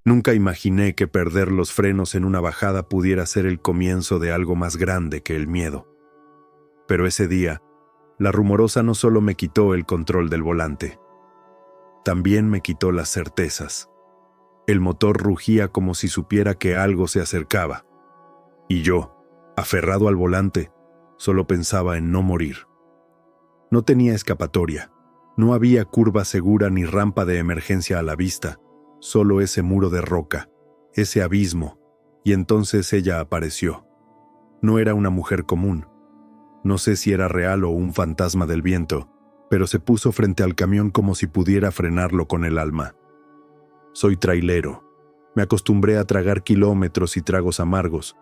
Nunca imaginé que perder los frenos en una bajada pudiera ser el comienzo de algo más grande que el miedo. Pero ese día, la Rumorosa no solo me quitó el control del volante, también me quitó las certezas. El motor rugía como si supiera que algo se acercaba. Y yo, aferrado al volante, solo pensaba en no morir. No tenía escapatoria. No había curva segura ni rampa de emergencia a la vista, solo ese muro de roca, ese abismo, y entonces ella apareció. No era una mujer común. No sé si era real o un fantasma del viento, pero se puso frente al camión como si pudiera frenarlo con el alma. Soy trailero. Me acostumbré a tragar kilómetros y tragos amargos,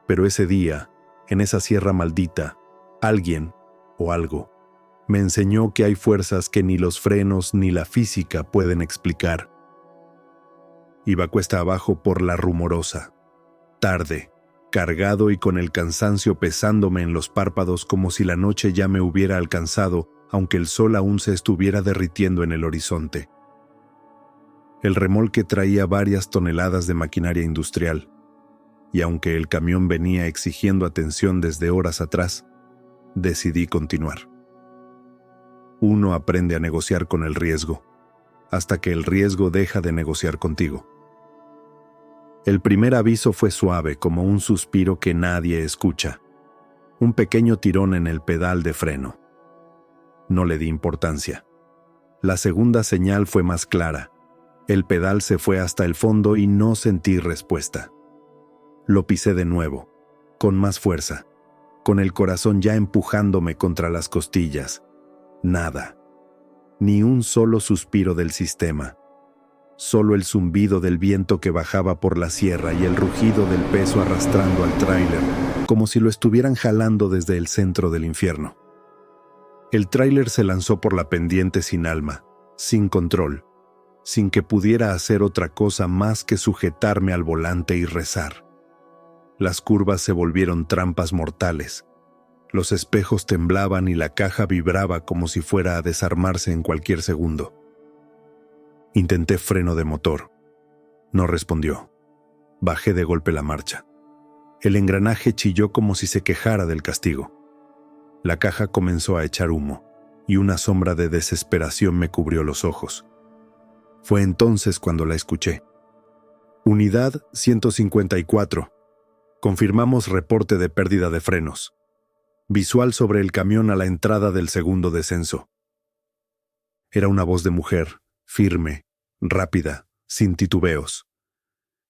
pero ese día, en esa sierra maldita, alguien o algo me enseñó que hay fuerzas que ni los frenos ni la física pueden explicar. Iba cuesta abajo por la Rumorosa, tarde, cargado y con el cansancio pesándome en los párpados como si la noche ya me hubiera alcanzado, aunque el sol aún se estuviera derritiendo en el horizonte. El remolque traía varias toneladas de maquinaria industrial, y aunque el camión venía exigiendo atención desde horas atrás, decidí continuar. Uno aprende a negociar con el riesgo, hasta que el riesgo deja de negociar contigo. El primer aviso fue suave, como un suspiro que nadie escucha. Un pequeño tirón en el pedal de freno. No le di importancia. La segunda señal fue más clara. El pedal se fue hasta el fondo y no sentí respuesta. Lo pisé de nuevo, con más fuerza, con el corazón ya empujándome contra las costillas. Nada. Ni un solo suspiro del sistema. Solo el zumbido del viento que bajaba por la sierra y el rugido del peso arrastrando al tráiler, como si lo estuvieran jalando desde el centro del infierno. El tráiler se lanzó por la pendiente sin alma, sin control, sin que pudiera hacer otra cosa más que sujetarme al volante y rezar. Las curvas se volvieron trampas mortales. Los espejos temblaban y la caja vibraba como si fuera a desarmarse en cualquier segundo. Intenté freno de motor. No respondió. Bajé de golpe la marcha. El engranaje chilló como si se quejara del castigo. La caja comenzó a echar humo, y una sombra de desesperación me cubrió los ojos. Fue entonces cuando la escuché. Unidad 154. Confirmamos reporte de pérdida de frenos. Visual sobre el camión a la entrada del segundo descenso. Era una voz de mujer, firme, rápida, sin titubeos.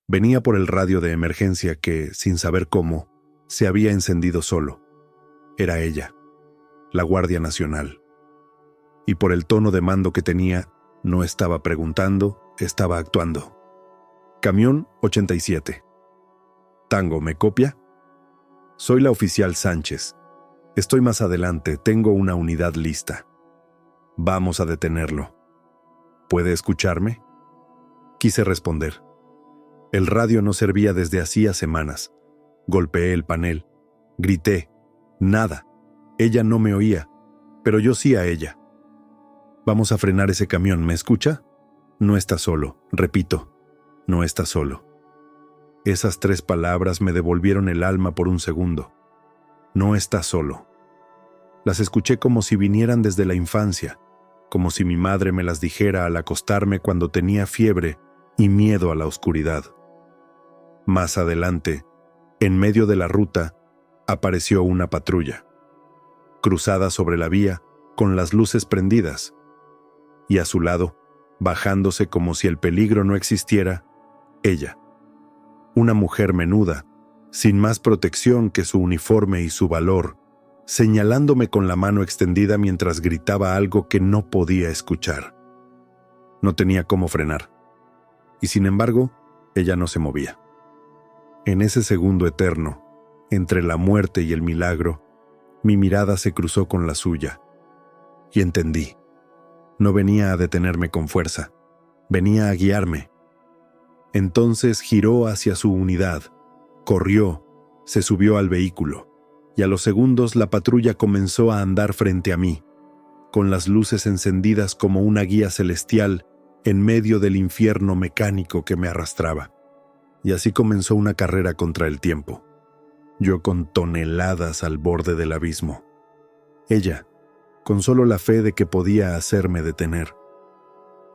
Venía por el radio de emergencia que, sin saber cómo, se había encendido solo. Era ella, la Guardia Nacional. Y por el tono de mando que tenía, no estaba preguntando, estaba actuando. Camión 87. Tango, ¿me copia? Soy la oficial Sánchez. Estoy más adelante, tengo una unidad lista. Vamos a detenerlo. ¿Puede escucharme? Quise responder. El radio no servía desde hacía semanas. Golpeé el panel. Grité. Nada. Ella no me oía, pero yo sí a ella. Vamos a frenar ese camión, ¿me escucha? No está solo, repito. No está solo. Esas 3 palabras me devolvieron el alma por un segundo. No está solo. Las escuché como si vinieran desde la infancia, como si mi madre me las dijera al acostarme cuando tenía fiebre y miedo a la oscuridad. Más adelante, en medio de la ruta, apareció una patrulla, cruzada sobre la vía, con las luces prendidas, y a su lado, bajándose como si el peligro no existiera, ella, una mujer menuda, sin más protección que su uniforme y su valor, señalándome con la mano extendida mientras gritaba algo que no podía escuchar. No tenía cómo frenar, y sin embargo, ella no se movía. En ese segundo eterno, entre la muerte y el milagro, mi mirada se cruzó con la suya, y entendí. No venía a detenerme con fuerza, venía a guiarme. Entonces giró hacia su unidad, corrió, se subió al vehículo, y a los segundos la patrulla comenzó a andar frente a mí, con las luces encendidas como una guía celestial en medio del infierno mecánico que me arrastraba. Y así comenzó una carrera contra el tiempo. Yo con toneladas al borde del abismo. Ella, con solo la fe de que podía hacerme detener.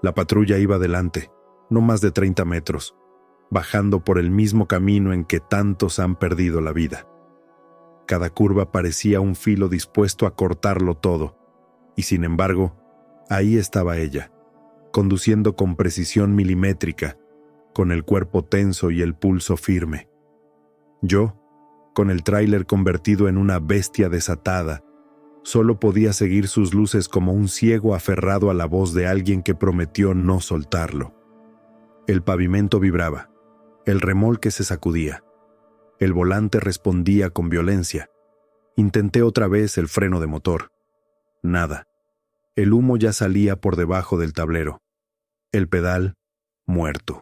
La patrulla iba delante, no más de 30 metros, bajando por el mismo camino en que tantos han perdido la vida. Cada curva parecía un filo dispuesto a cortarlo todo, y sin embargo, ahí estaba ella, conduciendo con precisión milimétrica, con el cuerpo tenso y el pulso firme. Yo, con el tráiler convertido en una bestia desatada, solo podía seguir sus luces como un ciego aferrado a la voz de alguien que prometió no soltarlo. El pavimento vibraba, el remolque se sacudía, el volante respondía con violencia. Intenté otra vez el freno de motor. Nada. El humo ya salía por debajo del tablero. El pedal, muerto.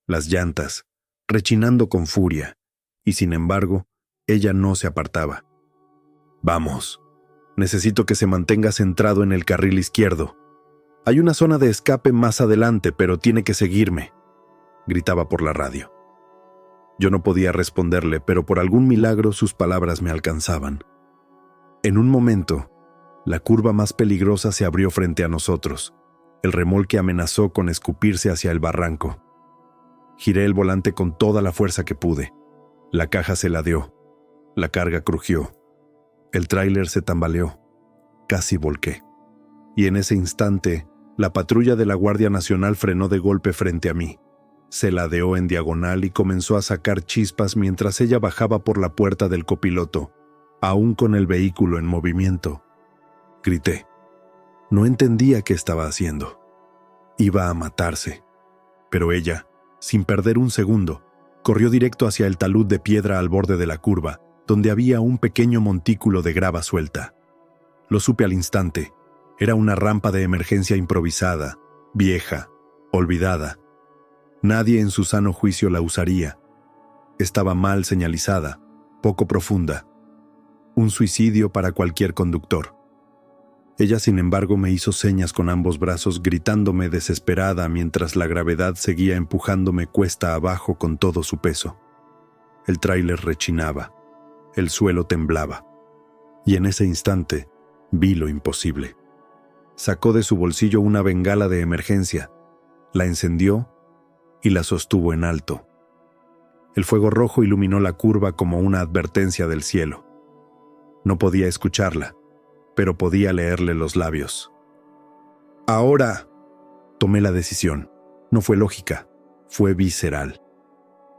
Las llantas, rechinando con furia, y sin embargo, ella no se apartaba. «Vamos. Necesito que se mantenga centrado en el carril izquierdo. Hay una zona de escape más adelante, pero tiene que seguirme», gritaba por la radio. Yo no podía responderle, pero por algún milagro sus palabras me alcanzaban. En un momento, la curva más peligrosa se abrió frente a nosotros. El remolque amenazó con escupirse hacia el barranco. Giré el volante con toda la fuerza que pude. La caja se ladeó. La carga crujió. El tráiler se tambaleó. Casi volqué. Y en ese instante, la patrulla de la Guardia Nacional frenó de golpe frente a mí. Se ladeó en diagonal y comenzó a sacar chispas mientras ella bajaba por la puerta del copiloto, aún con el vehículo en movimiento. Grité. No entendía qué estaba haciendo. Iba a matarse. Pero ella, sin perder un segundo, corrió directo hacia el talud de piedra al borde de la curva, donde había un pequeño montículo de grava suelta. Lo supe al instante. Era una rampa de emergencia improvisada, vieja, olvidada. Nadie en su sano juicio la usaría. Estaba mal señalizada, poco profunda. Un suicidio para cualquier conductor. Ella, sin embargo, me hizo señas con ambos brazos, gritándome desesperada mientras la gravedad seguía empujándome cuesta abajo con todo su peso. El tráiler rechinaba. El suelo temblaba. Y en ese instante, vi lo imposible. Sacó de su bolsillo una bengala de emergencia, la encendió y la sostuvo en alto. El fuego rojo iluminó la curva como una advertencia del cielo. No podía escucharla, pero podía leerle los labios. «Ahora», tomé la decisión. No fue lógica, fue visceral.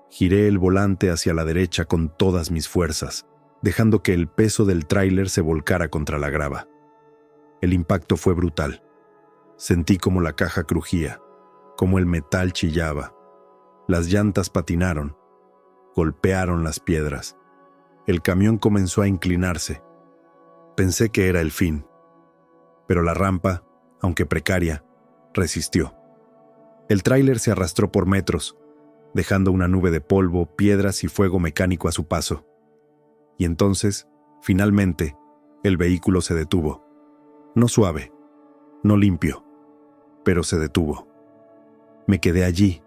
Giré el volante hacia la derecha con todas mis fuerzas, dejando que el peso del tráiler se volcara contra la grava. El impacto fue brutal. Sentí como la caja crujía, como el metal chillaba. Las llantas patinaron, golpearon las piedras. El camión comenzó a inclinarse. Pensé que era el fin, pero la rampa, aunque precaria, resistió. El tráiler se arrastró por metros, dejando una nube de polvo, piedras y fuego mecánico a su paso. Y entonces, finalmente, el vehículo se detuvo. No suave, no limpio, pero se detuvo. Me quedé allí,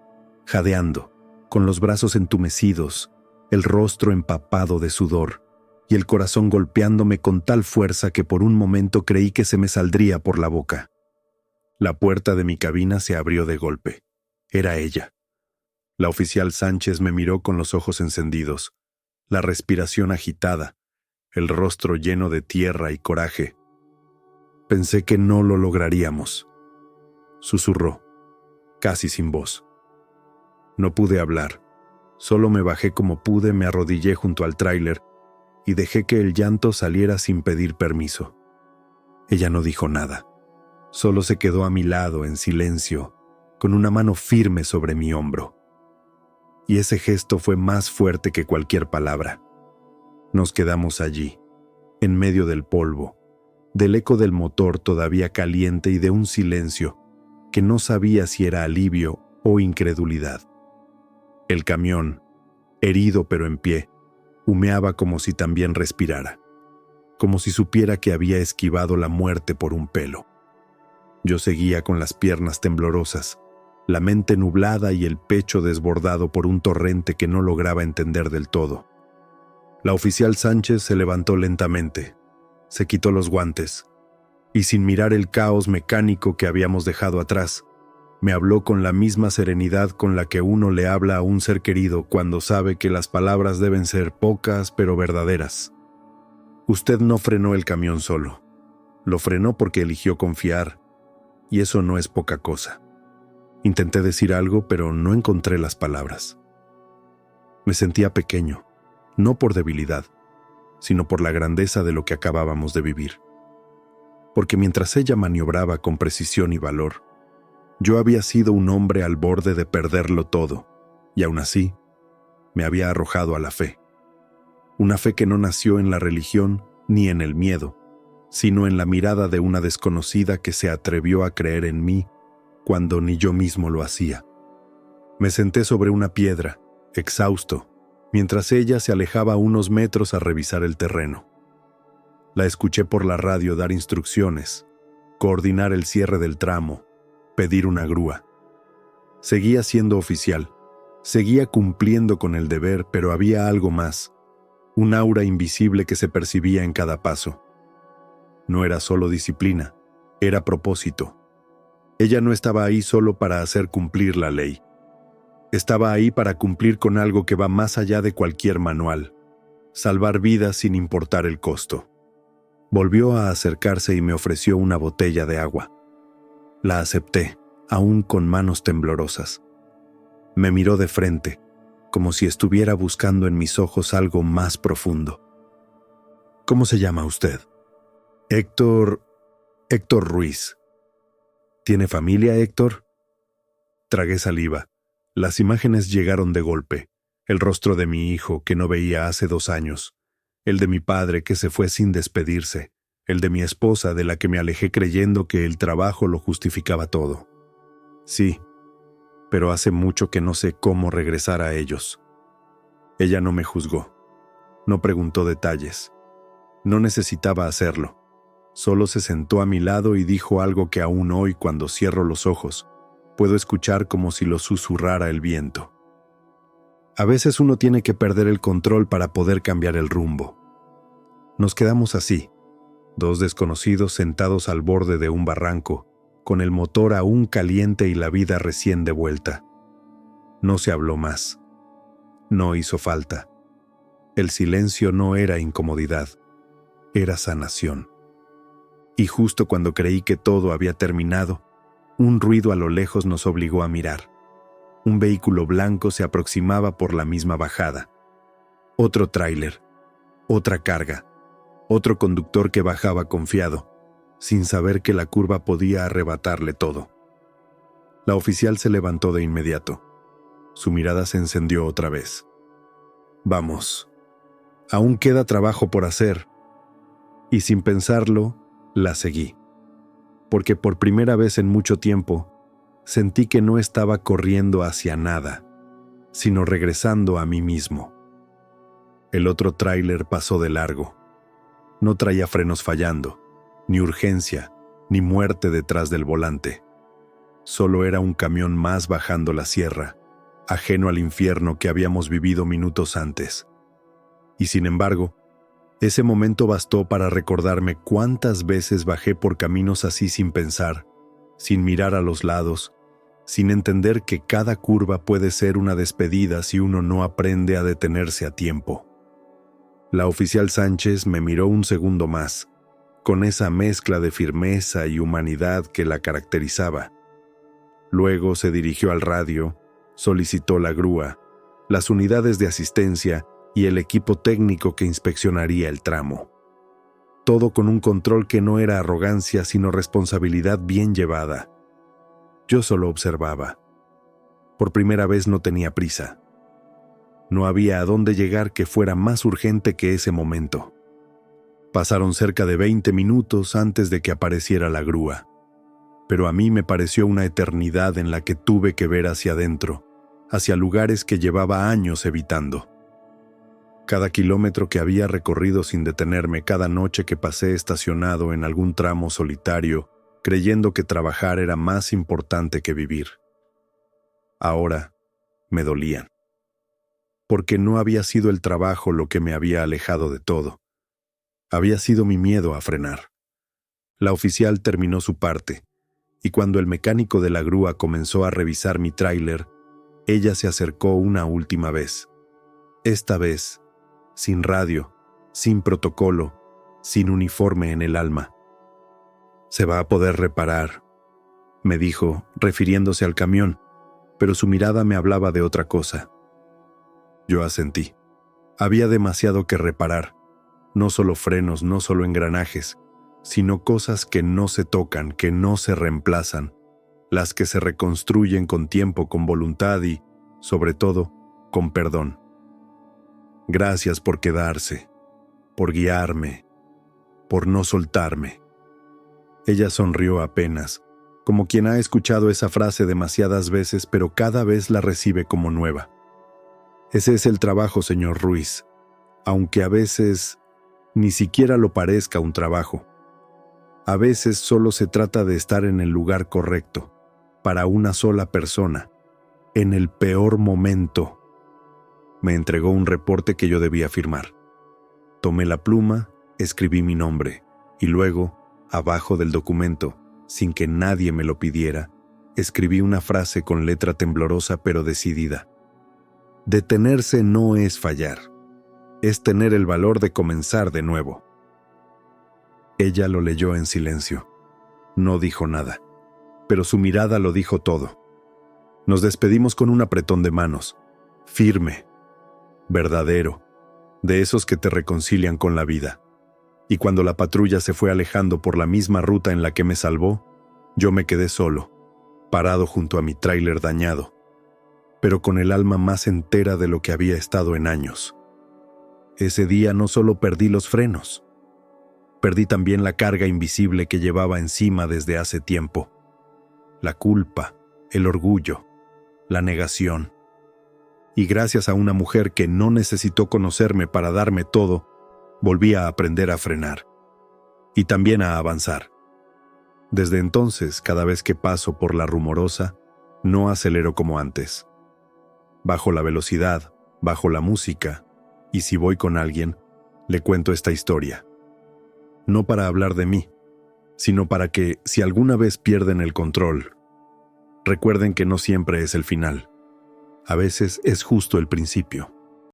jadeando, con los brazos entumecidos, el rostro empapado de sudor y el corazón golpeándome con tal fuerza que por un momento creí que se me saldría por la boca. La puerta de mi cabina se abrió de golpe. Era ella. La oficial Sánchez me miró con los ojos encendidos, la respiración agitada, el rostro lleno de tierra y coraje. «Pensé que no lo lograríamos», susurró, casi sin voz. No pude hablar. Solo me bajé como pude, me arrodillé junto al tráiler y dejé que el llanto saliera sin pedir permiso. Ella no dijo nada. Solo se quedó a mi lado en silencio, con una mano firme sobre mi hombro. Y ese gesto fue más fuerte que cualquier palabra. Nos quedamos allí, en medio del polvo, del eco del motor todavía caliente y de un silencio que no sabía si era alivio o incredulidad. El camión, herido pero en pie, humeaba como si también respirara, como si supiera que había esquivado la muerte por un pelo. Yo seguía con las piernas temblorosas, la mente nublada y el pecho desbordado por un torrente que no lograba entender del todo. La oficial Sánchez se levantó lentamente, se quitó los guantes, y sin mirar el caos mecánico que habíamos dejado atrás, me habló con la misma serenidad con la que uno le habla a un ser querido cuando sabe que las palabras deben ser pocas pero verdaderas. Usted no frenó el camión solo. Lo frenó porque eligió confiar, y eso no es poca cosa. Intenté decir algo, pero no encontré las palabras. Me sentía pequeño, no por debilidad, sino por la grandeza de lo que acabábamos de vivir. Porque mientras ella maniobraba con precisión y valor, yo había sido un hombre al borde de perderlo todo, y aún así, me había arrojado a la fe. Una fe que no nació en la religión ni en el miedo, sino en la mirada de una desconocida que se atrevió a creer en mí cuando ni yo mismo lo hacía. Me senté sobre una piedra, exhausto, mientras ella se alejaba unos metros a revisar el terreno. La escuché por la radio dar instrucciones, coordinar el cierre del tramo, pedir una grúa. Seguía siendo oficial, seguía cumpliendo con el deber, pero había algo más, un aura invisible que se percibía en cada paso. No era solo disciplina, era propósito. Ella no estaba ahí solo para hacer cumplir la ley. Estaba ahí para cumplir con algo que va más allá de cualquier manual, salvar vidas sin importar el costo. Volvió a acercarse y me ofreció una botella de agua. La acepté, aún con manos temblorosas. Me miró de frente, como si estuviera buscando en mis ojos algo más profundo. ¿Cómo se llama usted? Héctor Ruiz. ¿Tiene familia, Héctor? Tragué saliva. Las imágenes llegaron de golpe. El rostro de mi hijo, que no veía hace 2 años. El de mi padre, que se fue sin despedirse. El de mi esposa, de la que me alejé creyendo que el trabajo lo justificaba todo. Sí, pero hace mucho que no sé cómo regresar a ellos. Ella no me juzgó. No preguntó detalles. No necesitaba hacerlo. Solo se sentó a mi lado y dijo algo que aún hoy, cuando cierro los ojos, puedo escuchar como si lo susurrara el viento. A veces uno tiene que perder el control para poder cambiar el rumbo. Nos quedamos así, 2 desconocidos sentados al borde de un barranco, con el motor aún caliente y la vida recién de vuelta. No se habló más. No hizo falta. El silencio no era incomodidad, era sanación. Y justo cuando creí que todo había terminado, un ruido a lo lejos nos obligó a mirar. Un vehículo blanco se aproximaba por la misma bajada. Otro tráiler, otra carga, otro conductor que bajaba confiado, sin saber que la curva podía arrebatarle todo. La oficial se levantó de inmediato. Su mirada se encendió otra vez. Vamos, aún queda trabajo por hacer. Y sin pensarlo, la seguí. Porque por primera vez en mucho tiempo, sentí que no estaba corriendo hacia nada, sino regresando a mí mismo. El otro tráiler pasó de largo. No traía frenos fallando, ni urgencia, ni muerte detrás del volante. Solo era un camión más bajando la sierra, ajeno al infierno que habíamos vivido minutos antes. Y sin embargo, ese momento bastó para recordarme cuántas veces bajé por caminos así sin pensar, sin mirar a los lados, sin entender que cada curva puede ser una despedida si uno no aprende a detenerse a tiempo. La oficial Sánchez me miró un segundo más, con esa mezcla de firmeza y humanidad que la caracterizaba. Luego se dirigió al radio, solicitó la grúa, las unidades de asistencia y el equipo técnico que inspeccionaría el tramo. Todo con un control que no era arrogancia sino responsabilidad bien llevada. Yo solo observaba. Por primera vez no tenía prisa. No había a dónde llegar que fuera más urgente que ese momento. Pasaron cerca de 20 minutos antes de que apareciera la grúa, pero a mí me pareció una eternidad en la que tuve que ver hacia adentro, hacia lugares que llevaba años evitando. Cada kilómetro que había recorrido sin detenerme, cada noche que pasé estacionado en algún tramo solitario, creyendo que trabajar era más importante que vivir. Ahora me dolían, porque no había sido el trabajo lo que me había alejado de todo. Había sido mi miedo a frenar. La oficial terminó su parte, y cuando el mecánico de la grúa comenzó a revisar mi tráiler, ella se acercó una última vez. Esta vez, sin radio, sin protocolo, sin uniforme en el alma. «Se va a poder reparar», me dijo, refiriéndose al camión, pero su mirada me hablaba de otra cosa. Yo asentí. Había demasiado que reparar, no solo frenos, no solo engranajes, sino cosas que no se tocan, que no se reemplazan, las que se reconstruyen con tiempo, con voluntad y, sobre todo, con perdón. Gracias por quedarse, por guiarme, por no soltarme. Ella sonrió apenas, como quien ha escuchado esa frase demasiadas veces, pero cada vez la recibe como nueva. Ese es el trabajo, señor Ruiz, aunque a veces ni siquiera lo parezca un trabajo. A veces solo se trata de estar en el lugar correcto, para una sola persona, en el peor momento. Me entregó un reporte que yo debía firmar. Tomé la pluma, escribí mi nombre, y luego, abajo del documento, sin que nadie me lo pidiera, escribí una frase con letra temblorosa pero decidida. Detenerse no es fallar, es tener el valor de comenzar de nuevo. Ella lo leyó en silencio. No dijo nada, pero su mirada lo dijo todo. Nos despedimos con un apretón de manos, firme, verdadero, de esos que te reconcilian con la vida. Y cuando la patrulla se fue alejando por la misma ruta en la que me salvó, yo me quedé solo, parado junto a mi tráiler dañado, pero con el alma más entera de lo que había estado en años. Ese día no solo perdí los frenos, perdí también la carga invisible que llevaba encima desde hace tiempo. La culpa, el orgullo, la negación. Y gracias a una mujer que no necesitó conocerme para darme todo, volví a aprender a frenar. Y también a avanzar. Desde entonces, cada vez que paso por la Rumorosa, no acelero como antes. Bajo la velocidad, bajo la música, y si voy con alguien, le cuento esta historia. No para hablar de mí, sino para que, si alguna vez pierden el control, recuerden que no siempre es el final. A veces es justo el principio.